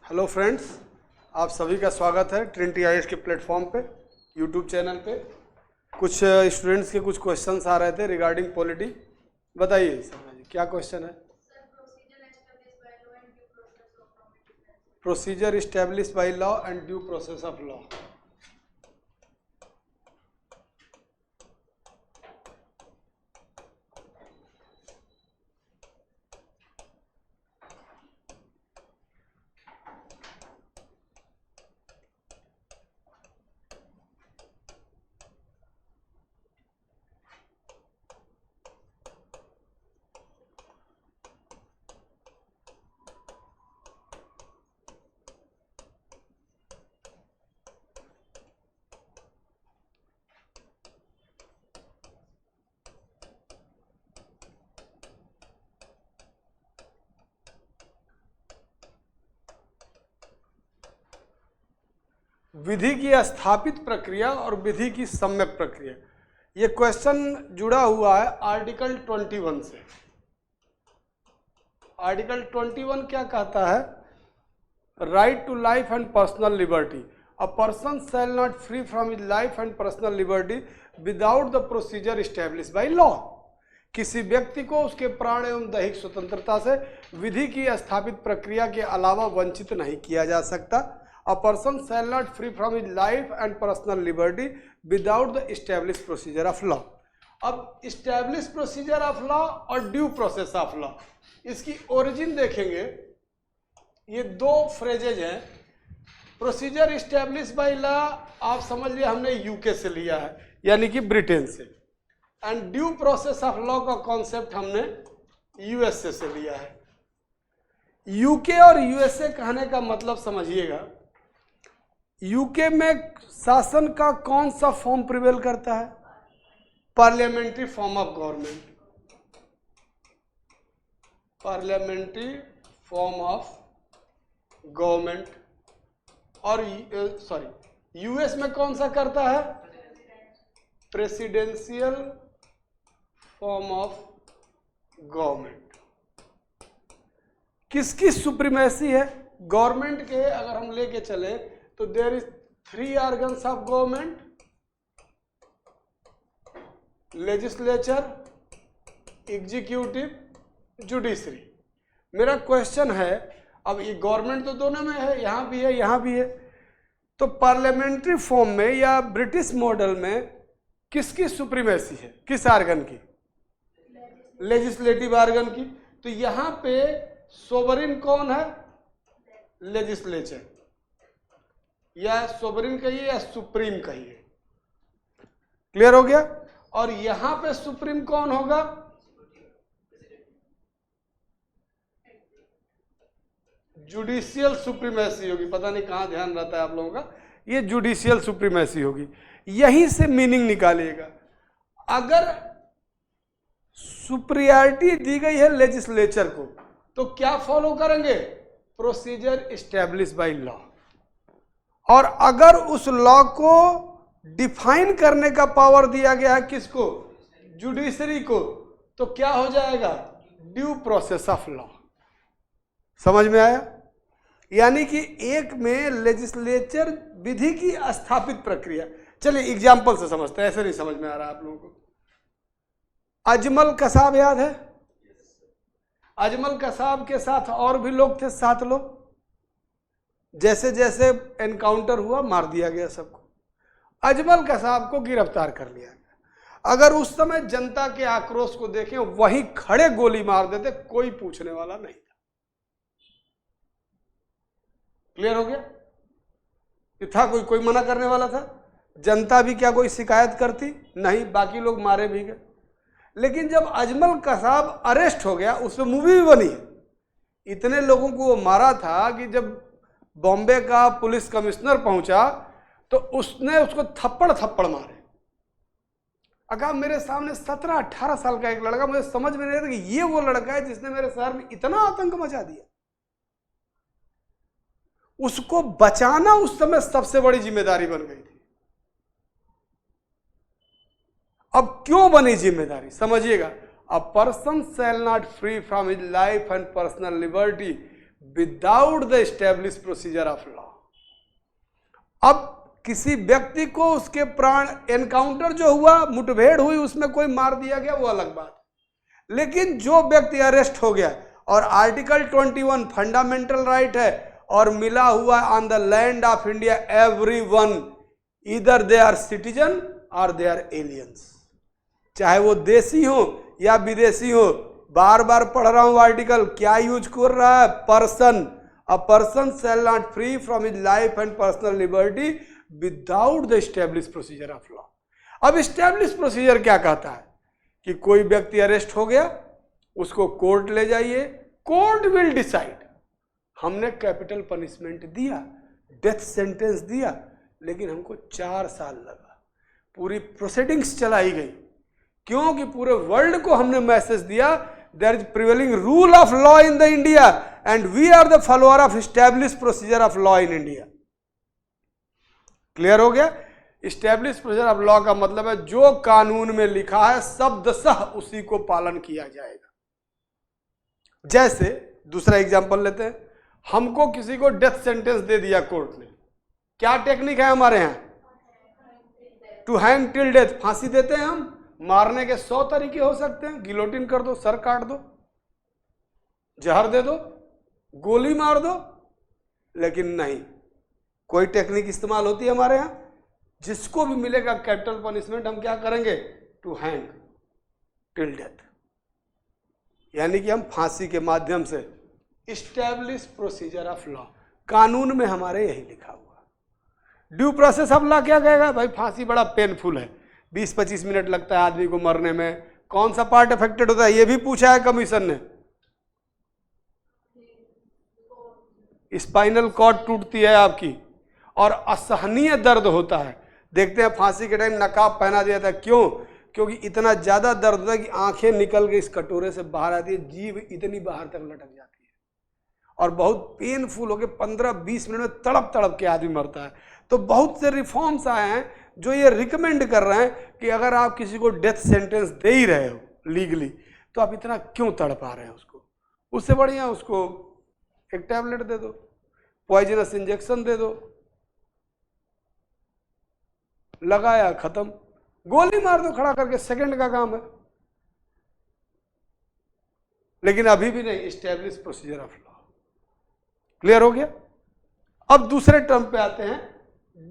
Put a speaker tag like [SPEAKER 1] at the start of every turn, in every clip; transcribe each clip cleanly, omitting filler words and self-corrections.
[SPEAKER 1] Hello friends, आप सभी का स्वागत है ट्रिनिटी आईएएस के प्लेटफॉर्म पे, यूट्यूब चैनल पे। कुछ स्टूडेंट्स के कुछ क्वेश्चंस आ रहे थे रिगार्डिंग पॉलिटी। बताइए सर जी, क्या क्वेश्चन है? Procedure establish by law and due process of law. विधि की स्थापित प्रक्रिया और विधि की सम्यक प्रक्रिया, ये क्वेश्चन जुड़ा हुआ है आर्टिकल 21 से। आर्टिकल 21 क्या कहता है? Right to life and personal liberty. A person shall not free from his life and personal liberty without the procedure establish by law. किसी व्यक्ति को उसके प्राण एवं दैहिक स्वतंत्रता से विधि की स्थापित प्रक्रिया के अलावा वंचित नहीं किया जा सकता। A person shall not free from his life and personal liberty without the established procedure of law. अब established procedure of law और due process of law, इसकी ओरिजिन देखेंगे। ये दो फ्रेजेज हैं। प्रोसीजर इस्टेब्लिश बाय लॉ आप समझ लिया हमने यूके से लिया है, यानी कि ब्रिटेन से। And due process of law का कॉन्सेप्ट हमने यूएसए से लिया है। यूके और यूएसए कहने का मतलब समझिएगा, यूके में शासन का कौन सा फॉर्म प्रिवेल करता है? Parliamentary form of government. Parliamentary form of government. और यूएस में कौन सा करता है? Presidential form of government. किसकी सुप्रीमेसी है? गवर्नमेंट के अगर हम लेके चले तो there is 3 organs of government, legislature, executive, judiciary. मेरा क्वेश्चन है, अब ये गवर्नमेंट तो दोनों में है, यहां भी है यहां भी है, तो पार्लियामेंट्री फॉर्म में या ब्रिटिश मॉडल में किसकी सुप्रीमेसी है? किस ऑर्गन की? लेजिस्लेटिव ऑर्गन की। तो यहां पे सोवरिन कौन है? लेजिस्लेचर। या सोवरिन कहिए या सुप्रीम कहिए। क्लियर हो गया? और यहां पे सुप्रीम कौन होगा? जुडिशियल सुप्रीमेसी होगी। पता नहीं कहां ध्यान रहता है आप लोगों का, ये जुडिशियल सुप्रीमेसी होगी। यहीं से मीनिंग निकालिएगा। अगर सुप्रियरिटी दी गई है लेजिस्लेचर को, तो क्या फॉलो करेंगे? Procedure establish by law. और अगर उस लॉ को डिफाइन करने का पावर दिया गया है किसको? जुडिशरी को, तो क्या हो जाएगा? Due process of law. समझ में आया? यानी कि एक में लेजिस्लेचर विधि की स्थापित प्रक्रिया। चलिए एग्जाम्पल से समझते हैं, ऐसे नहीं समझ में आ रहा आप लोगों को। अजमल कसाब याद है? अजमल कसाब के साथ और भी लोग थे, 7 लोग। जैसे जैसे एनकाउंटर हुआ मार दिया गया सबको। अजमल कसाब को गिरफ्तार कर लिया गया। अगर उस समय जनता के आक्रोश को देखें, वहीं खड़े गोली मार देते, कोई पूछने वाला नहीं था। क्लियर हो गया? ये था कोई मना करने वाला था? जनता भी क्या कोई शिकायत करती? नहीं, बाकी लोग मारे भी गए। लेकिन जब अजमल कसाब अरेस्ट हो गया, उस पर मूवी भी बनी है। इतने लोगों को वो मारा था कि जब बॉम्बे का पुलिस कमिश्नर पहुंचा तो उसने उसको थप्पड़ मारे। अगर मेरे सामने 17-18 साल का एक लड़का, मुझे समझ में नहीं आता कि ये वो लड़का है जिसने मेरे शहर में इतना आतंक मचा दिया। उसको बचाना उस समय सबसे बड़ी जिम्मेदारी बन गई थी। अब क्यों बनी जिम्मेदारी समझिएगा। अ person shall not free from his life and personal liberty without the establish procedure of law. अब किसी व्यक्ति को उसके प्राण एनकाउंटर जो हुआ, मुठभेड़ हुई, उसमें कोई मार दिया गया, वो अलग बात, लेकिन जो व्यक्ति अरेस्ट हो गया और आर्टिकल 21 फंडामेंटल राइट है और मिला हुआ on the land of India everyone either they are citizen or they are aliens, चाहे वो देसी हो या विदेशी हो। बार बार पढ़ रहा हूं आर्टिकल, क्या यूज कर रहा है, person, a person shall not free from his life and personal liberty without the establish procedure of law. अब एस्टेब्लिश प्रोसीजर क्या कहता है कि कोई व्यक्ति अरेस्ट हो गया, उसको कोर्ट ले जाइए, कोर्ट विल डिसाइड। हमने कैपिटल पनिशमेंट दिया, डेथ सेंटेंस दिया, लेकिन हमको 4 साल लगा, पूरी प्रोसीडिंग्स चलाई गई, क्योंकि पूरे वर्ल्ड को हमने मैसेज दिया there is prevailing rule of law in the India and we are the follower of establish procedure of law in India. Clear हो गया? एस्टेब्लिश प्रोसीजर ऑफ लॉ का मतलब है जो कानून में लिखा है शब्दशः उसी को पालन किया जाएगा। जैसे दूसरा एग्जांपल लेते हैं, हमको किसी को डेथ सेंटेंस दे दिया कोर्ट ने, क्या टेक्निक है हमारे यहां? टू हैंग टिल डेथ, फांसी देते हैं हम। मारने के 100 तरीके हो सकते हैं, गिलोटिन कर दो, सर काट दो, जहर दे दो, गोली मार दो, लेकिन नहीं, कोई टेक्निक इस्तेमाल होती है हमारे यहां। जिसको भी मिलेगा कैपिटल पनिशमेंट हम क्या करेंगे? टू हैंग टिल डेथ, यानी कि हम फांसी के माध्यम से। एस्टैब्लिश प्रोसीजर ऑफ लॉ, कानून में हमारे यही लिखा हुआ। ड्यू प्रोसेस ऑफ लॉ क्या कहेगा? भाई फांसी बड़ा पेनफुल है, 20-25 मिनट लगता है आदमी को मरने में, कौन सा पार्ट अफेक्टेड होता है ये भी पूछा है कमीशन ने। स्पाइनल कॉर्ड टूटती है आपकी और असहनीय दर्द होता है। देखते हैं फांसी के टाइम नकाब पहना दिया था, क्यों? क्योंकि इतना ज्यादा दर्द होता है कि आंखें निकल के इस कटोरे से बाहर आती है, जीभ इतनी बाहर तक लटक जाती है और बहुत पेनफुल होकर 15-20 मिनट में तड़प तड़प के आदमी मरता है। तो बहुत से रिफॉर्म्स आए हैं जो ये रिकमेंड कर रहे हैं कि अगर आप किसी को डेथ सेंटेंस दे ही रहे हो लीगली, तो आप इतना क्यों तड़पा रहे हैं उसको? उससे बढ़िया उसको एक टैबलेट दे दो, पॉइजनस इंजेक्शन दे दो, लगाया खत्म, गोली मार दो खड़ा करके, सेकंड का काम है। लेकिन अभी भी नहीं, establish procedure of law. Clear हो गया? अब दूसरे टर्म पे आते हैं,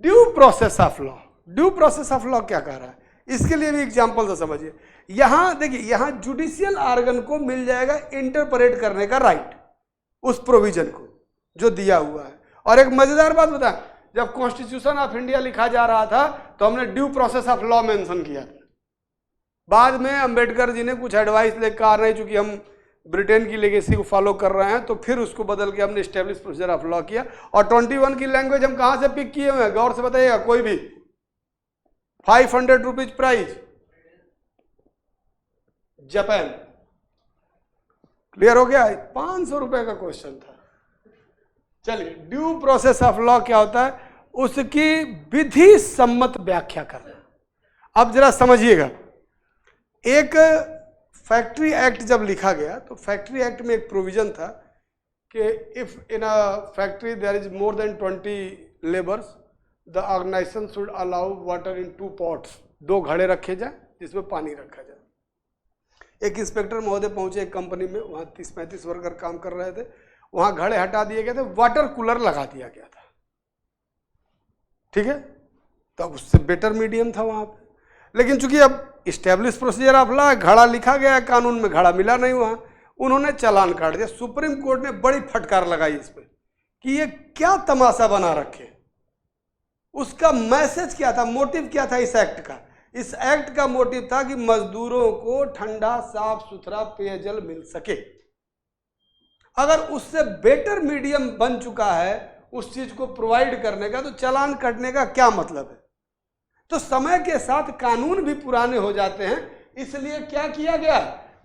[SPEAKER 1] due process of law. Due process of law क्या कह रहा है? इसके लिए भी एग्जांपल से समझिए। यहां देखिए, यहां जुडिशियल ऑर्गन को मिल जाएगा इंटरप्रेट करने का राइट, उस प्रोविजन को जो दिया हुआ है। और एक मजेदार बात बताएं, जब कॉन्स्टिट्यूशन ऑफ इंडिया लिखा जा रहा था तो हमने due process of law mention किया था। बाद में अंबेडकर जी ने कुछ एडवाइस लेकर आ रहे हैं, चूंकि हम ब्रिटेन की लेगेसी को फॉलो कर रहे हैं, तो फिर उसको बदल के हमने एस्टेब्लिश प्रोसीजर ऑफ लॉ किया। और 21 की लैंग्वेज हम कहां से पिक किए हुए हैं? गौर से बताइएगा कोई भी। 500 रुपीज प्राइज, जापान। क्लियर हो गया? 500 रुपए का क्वेश्चन था। चलिए, ड्यू प्रोसेस ऑफ लॉ क्या होता है? उसकी विधि सम्मत व्याख्या करना। अब जरा समझिएगा, एक फैक्ट्री एक्ट जब लिखा गया तो फैक्ट्री एक्ट में एक प्रोविजन था कि if in a factory there is more than 20 labours the organisation should allow water in 2 pots, 2 घड़े रखे जाए जिसमें पानी रखा जाए। एक इंस्पेक्टर महोदय पहुंचे एक कंपनी में, वहां 30-35 वर्कर काम कर रहे थे, वहां घड़े हटा दिए गए थे, वाटर कूलर लगा दिया गया था। ठीक है, तब उससे बेटर मीडियम था वहां पे। लेकिन चूंकि अब एस्टेब्लिश प्रोसीजर ऑफ लॉ, घड़ा लिखा गया है कानून में, घड़ा मिला नहीं वहां, उन्होंने चालान काट दिया। सुप्रीम कोर्ट ने बड़ी फटकार लगाई इस पर कि ये क्या तमाशा बना रखे। उसका मैसेज क्या था, मोटिव क्या था इस एक्ट का? इस एक्ट का मोटिव था कि मजदूरों को ठंडा साफ सुथरा पेयजल मिल सके। अगर उससे बेटर मीडियम बन चुका है उस चीज को प्रोवाइड करने का, तो चालान कटने का क्या मतलब है? तो समय के साथ कानून भी पुराने हो जाते हैं, इसलिए क्या किया गया?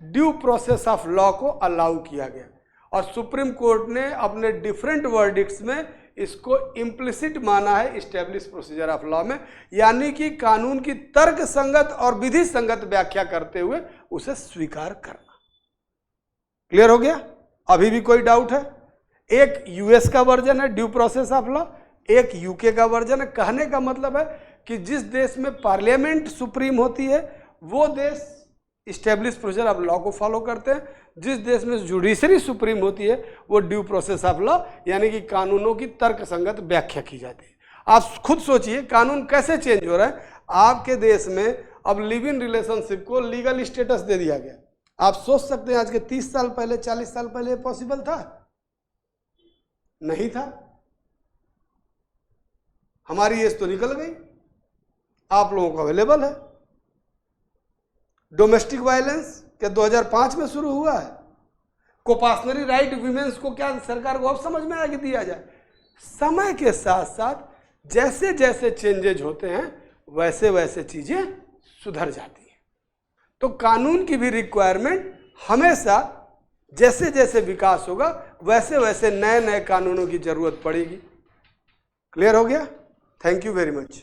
[SPEAKER 1] ड्यू प्रोसेस ऑफ लॉ को अलाउ किया गया। और सुप्रीम कोर्ट ने अपने डिफरेंट वर्डिक्ट्स में इसको इम्प्लिसिट माना है एस्टेब्लिश प्रोसीजर ऑफ लॉ में, यानी कि कानून की तर्क संगत और विधि संगत व्याख्या करते हुए उसे स्वीकार करना। क्लियर हो गया? अभी भी कोई डाउट है? एक यूएस का वर्जन है ड्यू प्रोसेस ऑफ लॉ, एक यूके का वर्जन है। कहने का मतलब है कि जिस देश में पार्लियामेंट सुप्रीम होती है वो देश इस्टेब्लिश प्रोसीजर ऑफ लॉ को फॉलो करते हैं, जिस देश में जुडिशरी सुप्रीम होती है वो ड्यू प्रोसेस ऑफ लॉ यानी कि कानूनों की तर्कसंगत व्याख्या की जाती है। आप खुद सोचिए कानून कैसे चेंज हो रहा है। आपके देश में अब लिव इन रिलेशनशिप को लीगल स्टेटस दे दिया गया। आप सोच सकते हैं आज के 30 साल पहले 40 साल पहले पॉसिबल था? नहीं था। हमारी एज तो निकल गई, आप लोगों को अवेलेबल है। डोमेस्टिक वायलेंस क्या 2005 में शुरू हुआ है? कोपाशनरी राइट वीमेंस को क्या सरकार को अब समझ में आया कि दिया जाए? समय के साथ साथ जैसे जैसे चेंजेज होते हैं वैसे वैसे चीजें सुधर जाती हैं। तो कानून की भी रिक्वायरमेंट हमेशा जैसे जैसे विकास होगा वैसे वैसे नए नए कानूनों की जरूरत पड़ेगी। क्लियर हो गया? Thank you very much.